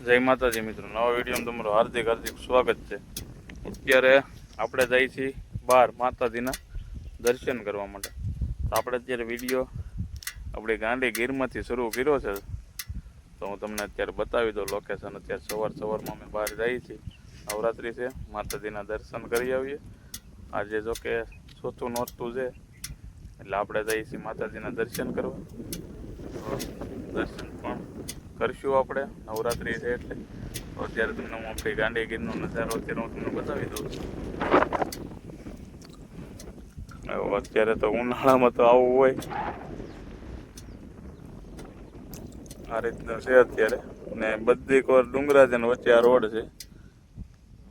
જય માતાજી મિત્રો, નવા વિડીયોમાં તમારું હાર્દિક હાર્દિક સ્વાગત છે। અત્યારે આપણે જઈએ છીએ બહાર માતાજીના દર્શન કરવા માટે। તો આપણે અત્યારે વિડીયો આપણી ગાંડી ગીરમાંથી શરૂ કર્યો છે। તો હું તમને અત્યારે બતાવી દઉં લોકેશન। અત્યારે સવારમાં અમે બહાર જઈએ છીએ, નવરાત્રિ છે, માતાજીના દર્શન કરી આવીએ। આજે જો કે ચોથું નોરતું છે એટલે આપણે જઈએ છીએ માતાજીના દર્શન કરવા। દર્શન પણ કરશું આપણે, નવરાત્રિ છે એટલે। અત્યારે તમને હું આપણી ગાંડી ગીરનો નજારો અત્યારે હું તમને બતાવી દઉં છું। અત્યારે તો ઉનાળામાં તો આવું હોય, આ રીતનું છે અત્યારે। ને બધી કોર ડુંગરા છે ને વચ્ચે આ રોડ છે।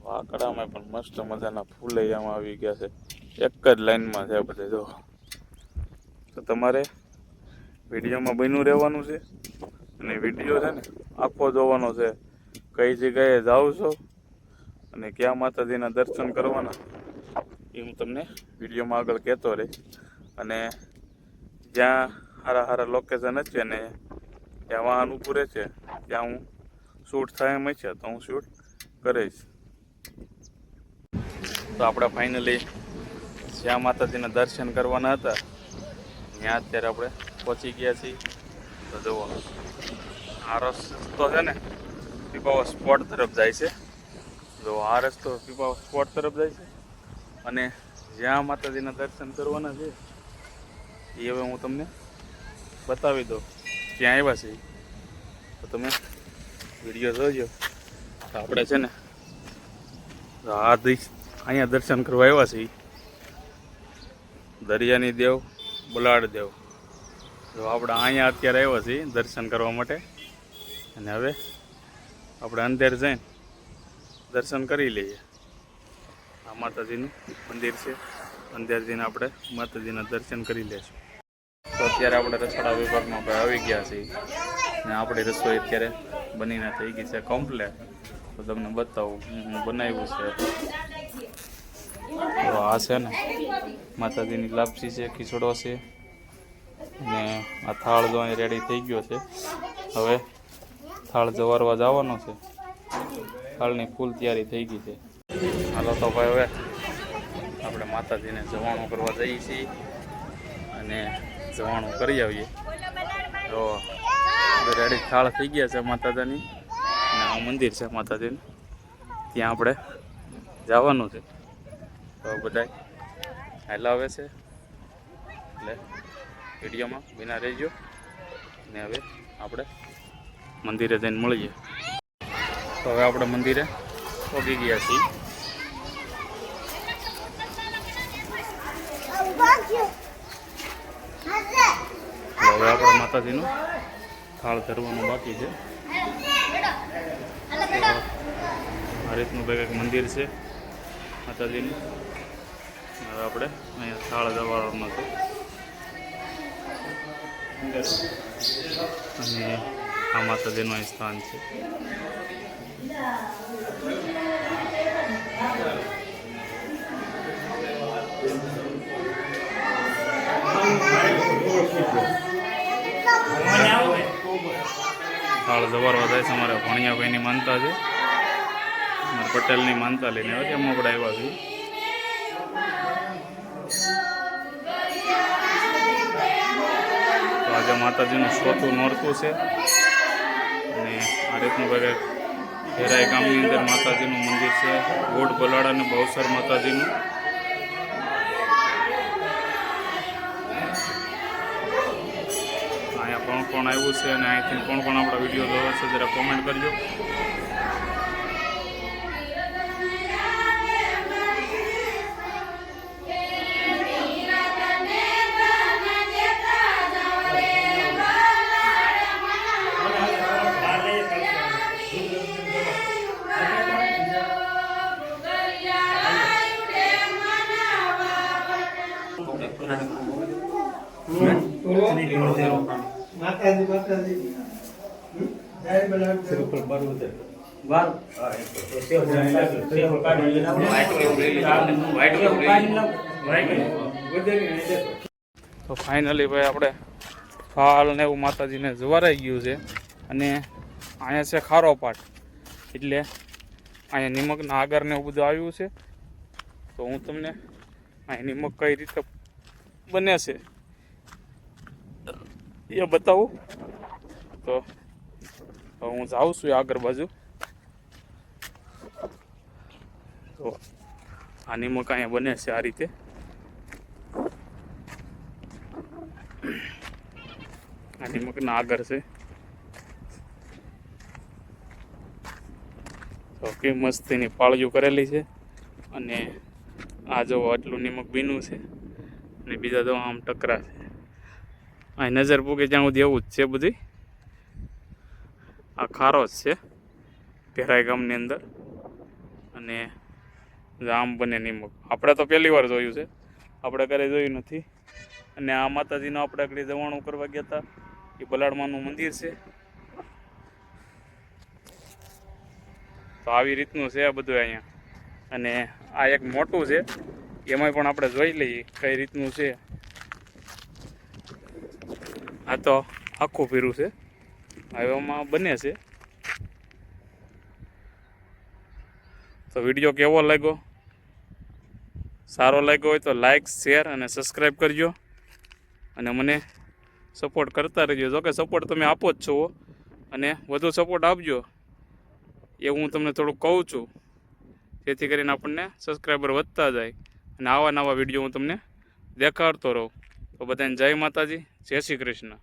વાકડામાં પણ મસ્ત મજાના ફૂલૈયામાં આવી ગયા છે, એક જ લાઈનમાં છે બધે। જો તો તમારે વિડીયોમાં બન્યું રહેવાનું છે અને વિડીયો છે ને આખો જોવાનો છે। કઈ જગ્યાએ જાઓ છો અને ક્યાં માતાજીના દર્શન કરવાના એ હું તમને વિડીયોમાં આગળ કહેતો રહીશ। અને જ્યાં સારા લોકેશન છે ને ત્યાં વાહન ઊભું રહે છે, ત્યાં હું શૂટ થાય એમ છે તો હું શૂટ કરીશ। તો આપણે ફાઇનલી જ્યાં માતાજીના દર્શન કરવાના હતા ત્યાં અત્યારે આપણે પહોંચી ગયા છીએ। તો જુઓ આ રસ્તો છે ને પીપાવા સ્પોટ તરફ જાય છે। જો આ રસ્તો પીપાવા સ્પોટ તરફ જાય છે અને જ્યાં માતાજીના દર્શન કરવાના છે એ હવે હું તમને બતાવી દઉં ક્યાં આવ્યા છે। તો તમે વિડીયો જોજો। તો આપણે છે ને અહીંયા દર્શન કરવા આવ્યા છીએ, દરિયાની દેવ બલાડ દેવ। જો આપણે અહીંયા અત્યારે આવ્યા છીએ દર્શન કરવા માટે અને હવે આપણે અંદર જઈને દર્શન કરી લઈએ। આ માતાજીનું મંદિર છે, અંદર જઈને આપણે માતાજીના દર્શન કરી લઈશું। તો અત્યારે આપણે રસોડા વિભાગમાં આવી ગયા છીએ ને આપણી રસોઈ અત્યારે બનીને થઈ ગઈ છે કમ્પ્લેટ। તો તમને બતાવું હું બનાવ્યું છે। તો આ છે ને માતાજીની લાપસી છે, ખીચડો છે ને આ થાળ જો અહીં રેડી થઈ ગયો છે। હવે થાળ જવારવા જવાનો છે, થાળની ફૂલ તૈયારી થઈ ગઈ છે। હાલો તો ભાઈ હવે આપણે માતાજીને જવાણું કરવા જઈએ છીએ અને જવાણું કરી આવીએ। તો રેડી થાળ થઈ ગયા છે માતાજીની અને આ મંદિર છે માતાજીનું, ત્યાં આપણે જવાનું છે। તો બધા હલાવે છે એટલે વિડીયોમાં બિના રહેજો ને હવે આપણે મંદિરે જઈને મળીએ। તો હવે આપણે મંદિરે પહોંચી ગયા છીએ। હવે આપણે માતાજીનું થાળ ધરવાનું બાકી છે। આ રીતનું કંઈક મંદિર છે માતાજીનું। હવે આપણે અહીંયા થાળ ધરવાનો છે અને આ માતાજીનું અહીં સ્થાન છે। થાળ જવારવા જાય છે અમારા ભણિયાભાઈની માનતા છે, અમારા પટેલની માનતા લઈને હવે એમ આપણે આવ્યા છીએ। તો આજે માતાજીનું ચોથું નોરતું છે અને આ રીતનું કંઈક ખેરાઈ ગામની અંદર માતાજીનું મંદિર છે, ગોડ બલાડા અને બહુસર માતાજીનું। અહીંયા કોણ આવ્યું છે અને અહીંથી કોણ આપણા વિડીયો જોવે છે જરા કોમેન્ટ કરજો। માતાજી જય બલાડ સિરપલ બારું છે વાર તો ફાઇનલી ભાઈ આપણે ફાલ ને એવું માતાજીને જવારાઈ ગયું છે અને અહીંયા છે ખારો પાઠ। એટલે અહીંયા નિમકના આગારને એવું બધું આવ્યું છે. તો હું તમને અહીં નિમક કઈ રીતે બને છે એ બતાવું. તો હું જાઉં છું આગળ બાજુ. તો આ નિમક અહીંયા બને છે આ રીતે. આ નિમકના આગળ છે. તો કે મસ્તીની પાળીઓ કરેલી છે. અને આ જો આટલું નિમક બીનું છે અને બીજા તો આમ ટકરા છે. અહીં નજર પૂગે ત્યાં સુધી એવું જ છે બધી. આ ખારો જ છે ભેરાઈ ગામની અંદર. અને આમ બને નિમક. આપણે તો પહેલી વાર જોયું છે, આપણે ઘરે જોયું નથી. અને આ માતાજીનો આપણે આગળ જવાણું કરવા ગયા હતા એ બલાડમાનું મંદિર છે. તો આવી રીતનું છે આ બધું અહીંયા. અને આ એક મોટું છે, એમાંય પણ આપણે જોઈ લઈએ કઈ રીતનું છે. આ તો આખું પીરું છે, એમાં બને છે. તો વિડીયો કેવો લાગ્યો? સારો લાગ્યો હોય તો લાઈક, શેર અને સબસ્ક્રાઈબ કરજો. અને મને સપોર્ટ કરતા રહેજો. જો કે સપોર્ટ તમે આપો જ છો, અને વધુ સપોર્ટ આપજો એવું હું તમને થોડુંક કહું છું, જેથી કરીને આપણને સબસ્ક્રાઈબર વધતા જાય અને આવા નવા વિડીયો હું તમને દેખાડતો રહું. તો બધાને જય માતાજી, જય શ્રી કૃષ્ણ.